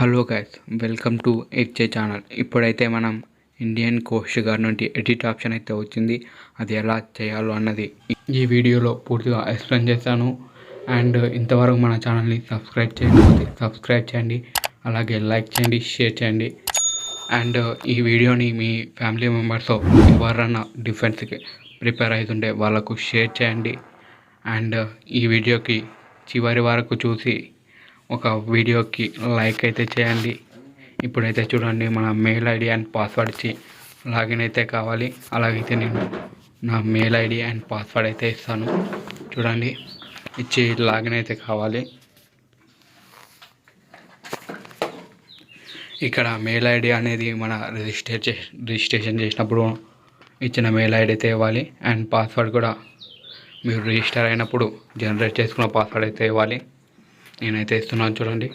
Hello guys, welcome to HA channel. ఇప్పుడైతే మనం Indian coast guard నుండి ఎడిట్ ఆప్షన్ అయితే వచ్చింది. అది ఎలా చేయాలో అన్నది ఈ వీడియోలో పూర్తిగా ఎక్స్ప్లెయిన్ చేశాను. అండ్ ఇంతవరకు మన ఛానల్ని సబ్స్క్రైబ్ చేయండి, అలాగే లైక్ చేయండి, షేర్ చేయండి. అండ్ ఈ వీడియోని మీ ఫ్యామిలీ మెంబర్స్ ఎవరన్నా డిఫెన్స్కి ప్రిపేర్ అవుతుంటే వాళ్ళకు షేర్ చేయండి. అండ్ ఈ వీడియోకి చివరి వరకు చూసి ఒక వీడియోకి లైక్ అయితే చేయండి. ఇప్పుడైతే చూడండి, మన మెయిల్ ఐడి అండ్ పాస్వర్డ్ ఇచ్చి లాగిన్ అయితే కావాలి. అలాగైతే నేను నా మెయిల్ ఐడి అండ్ పాస్వర్డ్ అయితే ఇస్తాను. చూడండి, ఇచ్చి లాగిన్ అయితే కావాలి. ఇక్కడ మెయిల్ ఐడి అనేది మన రిజిస్ట్రేషన్ చేసినప్పుడు ఇచ్చిన మెయిల్ ఐడి అయితే ఇవ్వాలి. అండ్ పాస్వర్డ్ కూడా మీరు రిజిస్టర్ అయినప్పుడు జనరేట్ చేసుకున్న పాస్వర్డ్ అయితే ఇవ్వాలి. నేనైతే ఇస్తున్నాను. చూడండి,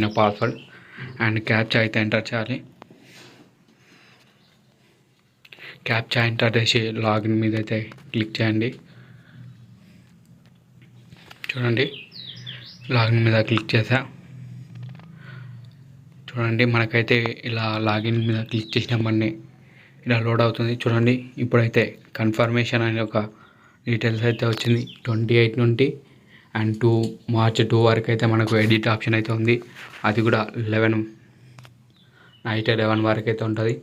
నా పాస్వర్డ్ అండ్ క్యాప్చా అయితే ఎంటర్ చేయాలి. క్యాప్చా ఎంటర్ చేసి లాగిన్ మీద అయితే క్లిక్ చేయండి. చూడండి, లాగిన్ మీద క్లిక్ చేసా. చూడండి, మనకైతే ఇలా లాగిన్ మీద క్లిక్ చేసినామని ఇలా లోడ్ అవుతుంది. చూడండి, ఇప్పుడైతే కన్ఫర్మేషన్ అనే ఒక డీటెయిల్స్ అయితే వచ్చింది. 28 నుండి అండ్ మార్చ్ 2 వరకు అయితే మనకు ఎడిట్ ఆప్షన్ అయితే ఉంది. అది కూడా నైట్ 11 వరకు అయితే ఉంటుంది.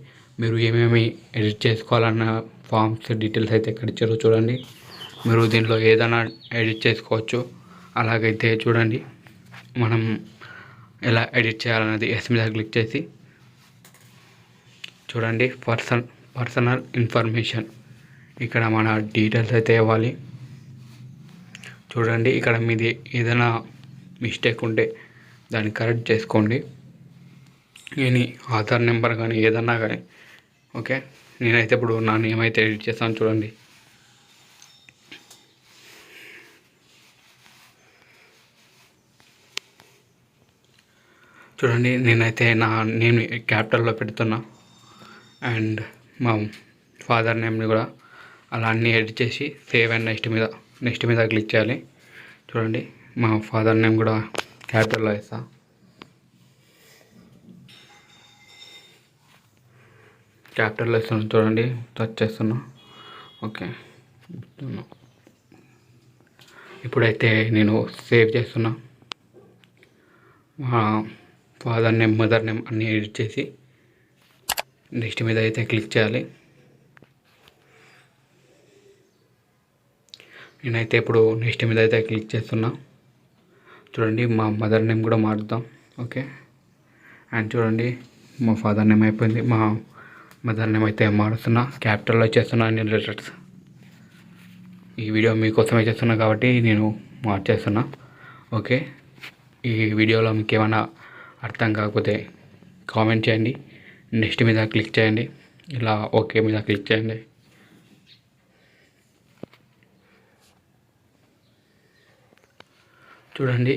మీరు ఏమేమి ఎడిట్ చేసుకోవాలన్న ఫామ్స్ డీటెయిల్స్ అయితే ఇక్కడ ఇచ్చారో చూడండి. మీరు దీనిలో ఏదైనా ఎడిట్ చేసుకోవచ్చు. అలాగైతే చూడండి, మనం ఎలా ఎడిట్ చేయాలన్నది ఎస్ మీద క్లిక్ చేసి చూడండి, పర్సనల్ ఇన్ఫర్మేషన్ ఇక్కడ మన డీటెయిల్స్ అయితే ఇవ్వాలి. చూడండి, ఇక్కడ మీది ఏదైనా మిస్టేక్ ఉంటే దాన్ని కరెక్ట్ చేసుకోండి. నేను ఆధార్ నెంబర్ కానీ ఏదన్నా కానీ ఓకే. నేనైతే ఇప్పుడు నా నేమ్ అయితే ఎడిట్ చేస్తాను. చూడండి, నేనైతే నా నేమ్ క్యాపిటల్లో పెడుతున్నా. అండ్ మా ఫాదర్ నేమ్ని కూడా అలా అన్నీ ఎడిట్ చేసి సేవ్ అండ్ నెక్స్ట్ మీద క్లిక్ చేయాలి. చూడండి, మా ఫాదర్ నేమ్ కూడా క్యాపిటల్లో వేస్తా. క్యాపిటల్లో వేస్తున్నాను. చూడండి, టచ్ చేస్తున్నా. ఓకే, ఇప్పుడైతే నేను సేవ్ చేస్తున్నా. మా ఫాదర్ నేమ్, మదర్ నేమ్ అన్నీ ఎడిట్ చేసి నెక్స్ట్ మీద అయితే క్లిక్ చేయాలి. నేనైతే ఇప్పుడు నెక్స్ట్ మీద అయితే క్లిక్ చేస్తున్నా. చూడండి, మా మదర్ నేమ్ కూడా మారుద్దాం. ఓకే, అండ్ చూడండి, మా ఫాదర్ నేమ్ అయిపోయింది. మా మదర్ నేమ్ అయితే మారుస్తున్నా. క్యాపిటల్లో చేస్తున్నా అన్ని లెటర్స్. ఈ వీడియో మీకోసమే చేస్తున్నా కాబట్టి నేను మార్చేస్తున్నా. ఓకే, ఈ వీడియోలో మీకు ఏమైనా అర్థం కాకపోతే కామెంట్ చేయండి. నెక్స్ట్ మీద క్లిక్ చేయండి. ఇలా ఓకే మీద క్లిక్ చేయండి. చూడండి,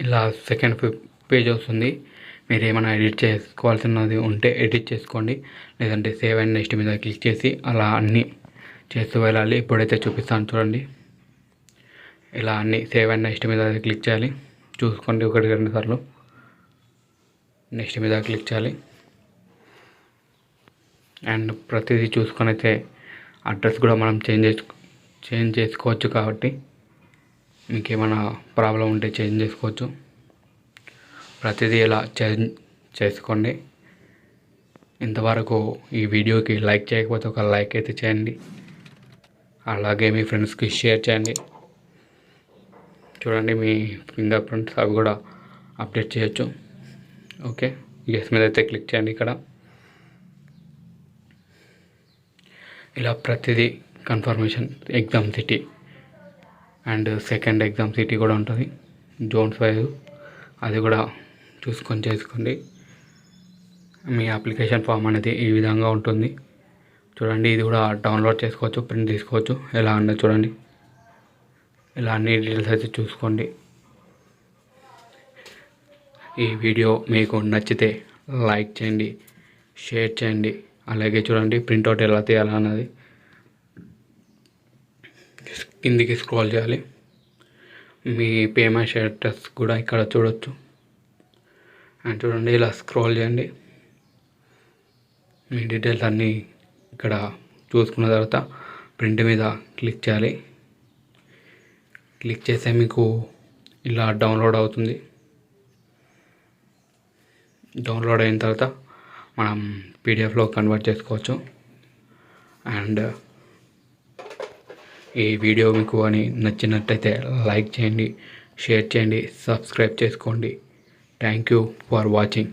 ఇలా సెకండ్ పేజ్ వస్తుంది. మీరు ఏమైనా ఎడిట్ చేసుకోవాల్సినది ఉంటే ఎడిట్ చేసుకోండి, లేదంటే సేవ్ అండ్ నెక్స్ట్ మీద క్లిక్ చేసి అలా అన్నీ చేస్తూ వెళ్ళాలి. ఇప్పుడైతే చూపిస్తాను. చూడండి, ఇలా అన్నీ సేవ్ అండ్ నెక్స్ట్ మీద క్లిక్ చేయాలి. చూసుకోండి, 1-2 సార్లు నెక్స్ట్ మీద క్లిక్ చేయాలి. అండ్ ప్రతిదీ చూసుకొని అయితే అడ్రస్ కూడా మనం చేంజ్ చేసుకోవచ్చు. కాబట్టి మీకు ఏమైనా ప్రాబ్లం ఉంటే చేంజ్ చేసుకోవచ్చు. ప్రతిదీ ఇలా చేంజ్ చేసుకోండి. ఇంతవరకు ఈ వీడియోకి లైక్ చేయకపోతే ఒక లైక్ అయితే చేయండి. అలాగే మీ ఫ్రెండ్స్కి షేర్ చేయండి. చూడండి, మీ ఫింగర్ ప్రింట్స్ అవి కూడా అప్డేట్ చేయొచ్చు. ఓకే, ఎస్ మీద అయితే క్లిక్ చేయండి. ఇక్కడ ఇలా ప్రతిదీ confirmation exam city and second exam city కూడా ఉంటుంది. జోన్స్ వైజ్ అది కూడా చూసుకొని చేసుకోండి. మీ అప్లికేషన్ ఫామ్ అనేది ఈ విధంగా ఉంటుంది. చూడండి, ఇది కూడా డౌన్లోడ్ చేసుకోవచ్చు, ప్రింట్ తీసుకోవచ్చు. ఎలా అన్నది చూడండి. ఇలా అన్ని డీటెయిల్స్ అయితే చూసుకోండి. ఈ వీడియో మీకు నచ్చితే లైక్ చేయండి, షేర్ చేయండి. అలాగే చూడండి, ప్రింట్అవుట్ ఎలా తీయాలన్నది కిందికి స్క్రోల్ చేయాలి. మీ పేమెంట్ స్టేటస్ కూడా ఇక్కడ చూడొచ్చు. అండ్ చూడండి ఇలా స్క్రోల్ చేయండి. మీ డీటెయిల్స్ అన్నీ ఇక్కడ చూసుకున్న తర్వాత ప్రింట్ మీద క్లిక్ చేయాలి. క్లిక్ చేస్తే మీకు ఇలా డౌన్లోడ్ అవుతుంది. డౌన్లోడ్ అయిన తర్వాత మనం పీడిఎఫ్లో కన్వర్ట్ చేసుకోవచ్చు. అండ్ ఈ వీడియో మీకు నచ్చినట్టయితే లైక్ చేయండి, షేర్ చేయండి, సబ్స్క్రైబ్ చేసుకోండి. Thank you for watching.